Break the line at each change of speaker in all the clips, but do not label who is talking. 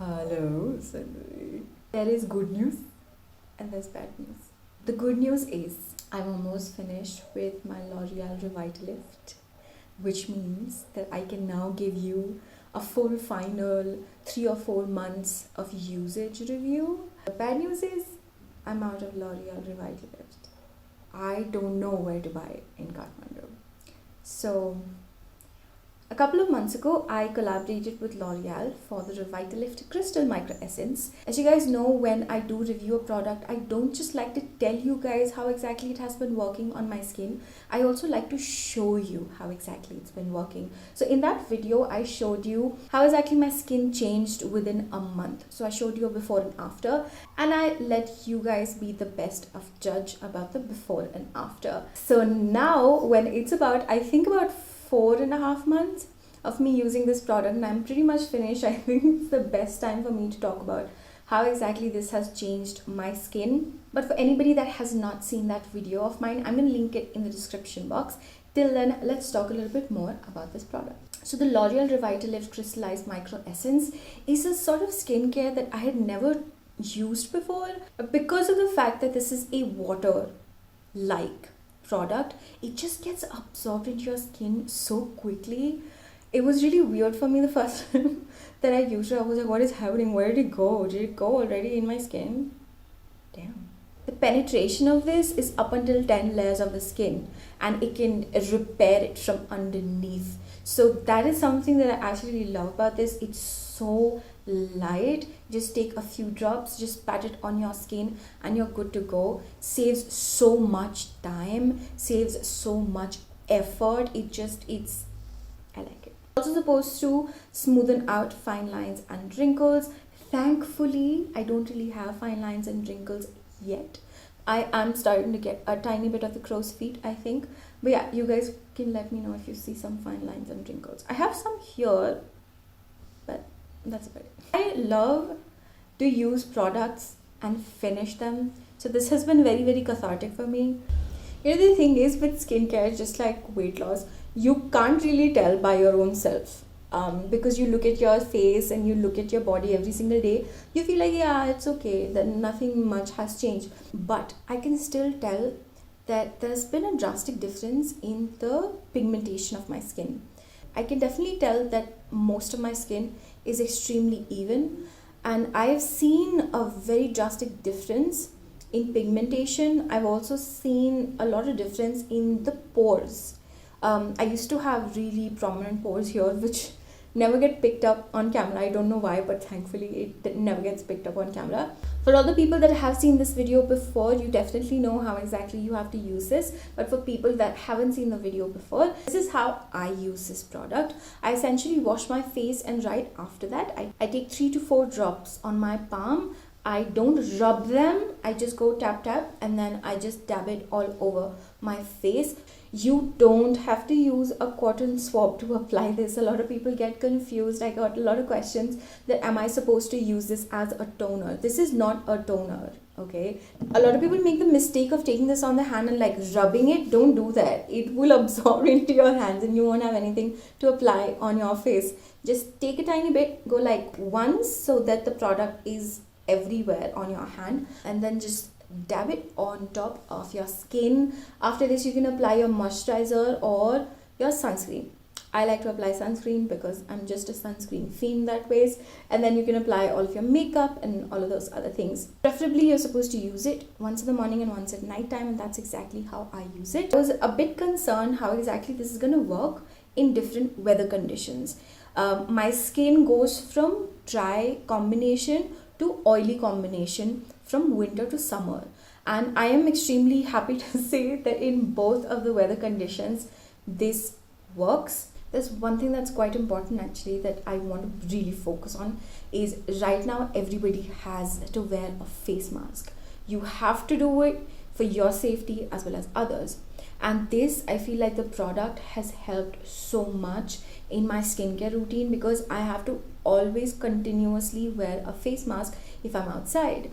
Hello, Sundari. There is good news and there's bad news. The good news is I'm almost finished with my L'Oreal Revitalift, which means that I can now give you a full final 3 or 4 months of usage review. The bad news is I'm out of L'Oreal Revitalift. I don't know where to buy it in Kathmandu. So a couple of months ago, I collaborated with L'Oreal for the Revitalift Crystal Micro Essence. As you guys know, when I do review a product, I don't just like to tell you guys how exactly it has been working on my skin. I also like to show you how exactly it's been working. So in that video, I showed you how exactly my skin changed within a month. So I showed you a before and after, and I let you guys be the best of judge about the before and after. So now when it's about, I think about 4.5 months of me using this product and I'm pretty much finished, I think it's the best time for me to talk about how exactly this has changed my skin. But for anybody that has not seen that video of mine, I'm going to link it in the description box. Till then, let's talk a little bit more about this product. So the L'Oreal Revitalift Crystallized Micro Essence is a sort of skincare that I had never used before because of the fact that this is a water-like product. It just gets absorbed into your skin so quickly. It was really weird for me the first time that I used it. I was like, what is happening? Where did it go? Did it go already in my skin? Damn. The penetration of this is up until 10 layers of the skin, and it can repair it from underneath. So that is something that I actually really love about this. It's so light. Just take a few drops, just pat it on your skin and you're good to go. Saves so much time, saves so much effort. I like it. Also supposed to smoothen out fine lines and wrinkles. Thankfully, I don't really have fine lines and wrinkles yet. I am starting to get a tiny bit of the crow's feet, I think. But yeah, you guys can let me know if you see some fine lines and wrinkles. I have some here, but that's about it. I love to use products and finish them. So this has been very, very cathartic for me. You know, the thing is with skincare, just like weight loss, you can't really tell by your own self. Because you look at your face and you look at your body every single day, you feel like, yeah, it's okay, that nothing much has changed. But I can still tell that there's been a drastic difference in the pigmentation of my skin. I can definitely tell that most of my skin is extremely even, and I've seen a very drastic difference in pigmentation. I've also seen a lot of difference in the pores. I used to have really prominent pores here, which never get picked up on camera. I don't know why, but thankfully it never gets picked up on camera. For all the people that have seen this video before, you definitely know how exactly you have to use this. But for people that haven't seen the video before, this is how I use this product. I essentially wash my face, and right after that, I take 3 to 4 drops on my palm. I don't rub them, I just go tap tap and then I just dab it all over my face. You don't have to use a cotton swab to apply this. A lot of people get confused. I got a lot of questions that am I supposed to use this as a toner? This is not a toner, okay? A lot of people make the mistake of taking this on the hand and like rubbing it. Don't do that. It will absorb into your hands and you won't have anything to apply on your face. Just take a tiny bit, go like once so that the product is everywhere on your hand, and then just dab it on top of your skin. After this, you can apply your moisturizer or your sunscreen. I like to apply sunscreen because I'm just a sunscreen fiend that ways. And then you can apply all of your makeup and all of those other things. Preferably, you're supposed to use it once in the morning and once at night time, and that's exactly how I use it. I was a bit concerned how exactly this is going to work in different weather conditions. My skin goes from dry combination to oily combination from winter to summer, and I am extremely happy to say that in both of the weather conditions this works. There's one thing that's quite important actually that I want to really focus on is right now everybody has to wear a face mask. You have to do it for your safety as well as others, and this, I feel like the product has helped so much in my skincare routine because I have to always continuously wear a face mask if I'm outside.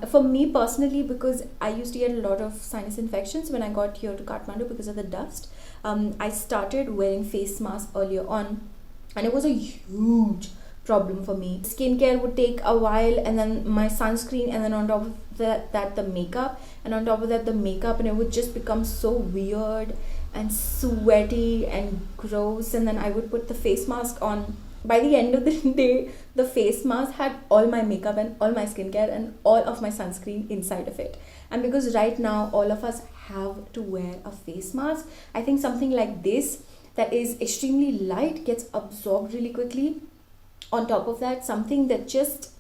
For me personally, because I used to get a lot of sinus infections when I got here to Kathmandu because of the dust, I started wearing face masks earlier on, and it was a huge problem for me. Skincare would take a while, and then my sunscreen, and then on top of that the makeup, and on top of that the makeup, and it would just become so weird and sweaty and gross. And then I would put the face mask on. By the end of the day, the face mask had all my makeup and all my skincare and all of my sunscreen inside of it. And because right now all of us have to wear a face mask, I think something like this that is extremely light gets absorbed really quickly. On top of that, something that just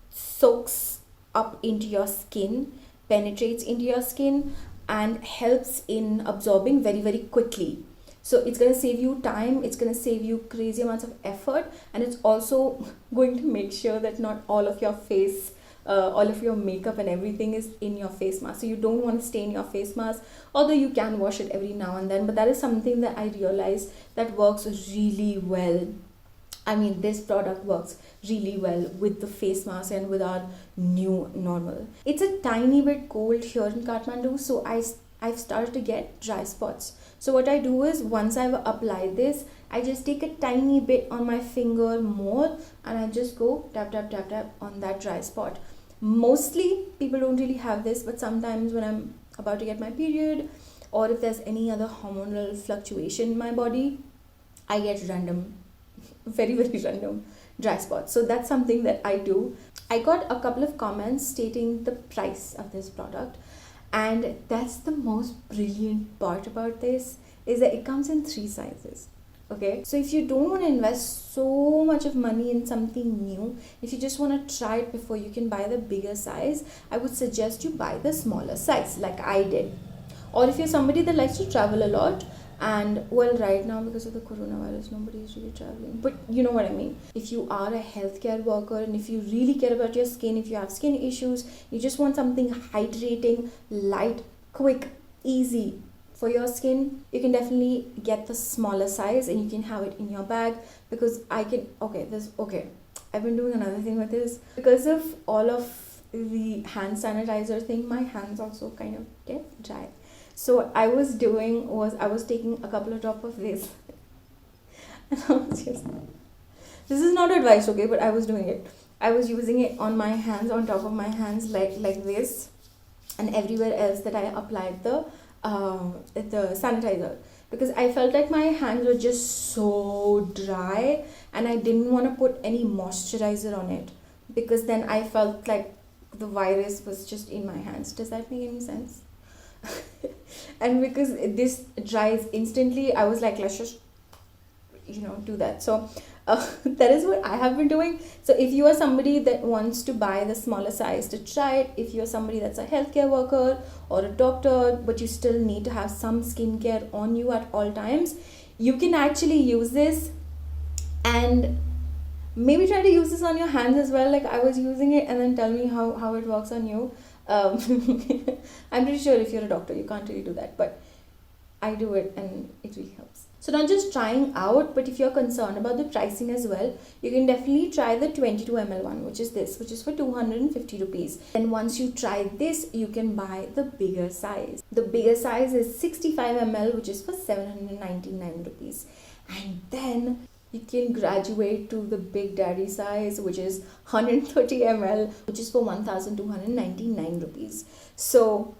soaks up into your skin, penetrates into your skin, and helps in absorbing very, very quickly. So it's going to save you time, it's going to save you crazy amounts of effort, and it's also going to make sure that not all of your face, all of your makeup and everything is in your face mask. So you don't want to stain your face mask, although you can wash it every now and then. But that is something that I realized that works really well. I mean, this product works really well with the face mask and with our new normal. It's a tiny bit cold here in Kathmandu, so I've started to get dry spots. So what I do is, once I've applied this, I just take a tiny bit on my finger more, and I just go tap tap tap tap on that dry spot. Mostly people don't really have this, but sometimes when I'm about to get my period, or if there's any other hormonal fluctuation in my body, I get random, very, very random dry spots. So that's something that I do. I got a couple of comments stating the price of this product. And that's the most brilliant part about this, is that it comes in 3 sizes. Okay, so if you don't want to invest so much of money in something new, if you just want to try it before you can buy the bigger size, I would suggest you buy the smaller size like I did. Or if you're somebody that likes to travel a lot, and well, right now because of the coronavirus nobody is really traveling, but you know what I mean. If you are a healthcare worker, and if you really care about your skin, if you have skin issues, you just want something hydrating, light, quick, easy for your skin, you can definitely get the smaller size, and you can have it in your bag. Because I've been doing another thing with this. Because of all of the hand sanitizer thing, my hands also kind of get dry. So what I was doing was, I was taking a couple of drops of this and I was just, this is not advice, okay, but I was doing it. I was using it on my hands, on top of my hands, like this, and everywhere else that I applied the sanitizer, because I felt like my hands were just so dry, and I didn't want to put any moisturizer on it, because then I felt like the virus was just in my hands. Does that make any sense? And because this dries instantly, I was like, let's just do that. So that is what I have been doing. So if you are somebody that wants to buy the smaller size to try it, if you're somebody that's a healthcare worker or a doctor, but you still need to have some skincare on you at all times, you can actually use this, and maybe try to use this on your hands as well, like I was using it, and then tell me how it works on you. I'm pretty sure if you're a doctor you can't really do that, but I do it and it really helps. So not just trying out, but if you're concerned about the pricing as well, you can definitely try the 22 ml one, which is for 250 rupees. And once you try this, you can buy the bigger size. The bigger size is 65 ml, which is for 799 rupees. And then you can graduate to the big daddy size, which is 130 ml, which is for 1299 rupees. So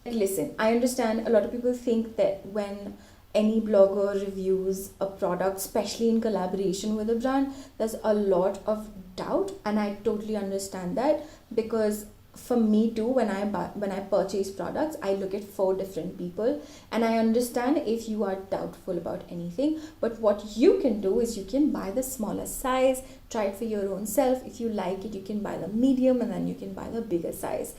listen, I understand a lot of people think that when any blogger reviews a product, especially in collaboration with a brand, there's a lot of doubt, and I totally understand that, because for me too, when I purchase products, I look at 4 different people, and I understand if you are doubtful about anything. But what you can do is you can buy the smaller size, try it for your own self. If you like it, you can buy the medium, and then you can buy the bigger size.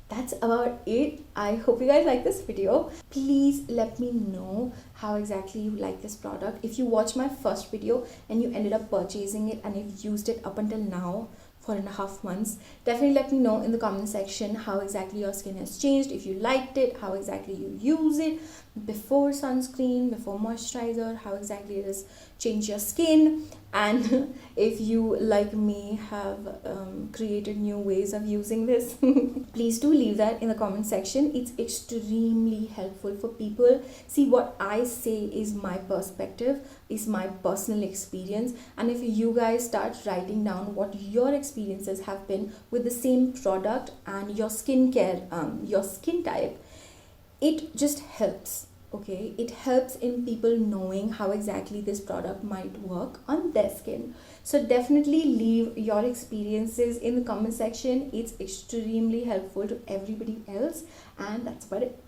That's about it. I hope you guys like this video. Please let me know how exactly you like this product. If you watched my first video and you ended up purchasing it and you've used it up until now, 4.5 months, definitely let me know in the comment section how exactly your skin has changed, if you liked it, how exactly you use it, before sunscreen, before moisturizer, how exactly it has change your skin, and if you like me have created new ways of using this, please do leave that in the comment section. It's extremely helpful for people. See, what I say is my perspective, is my personal experience, and if you guys start writing down what your experiences have been with the same product and your skincare, your skin type, it just helps. Okay, it helps in people knowing how exactly this product might work on their skin. So definitely leave your experiences in the comment section. It's extremely helpful to everybody else, and that's about it.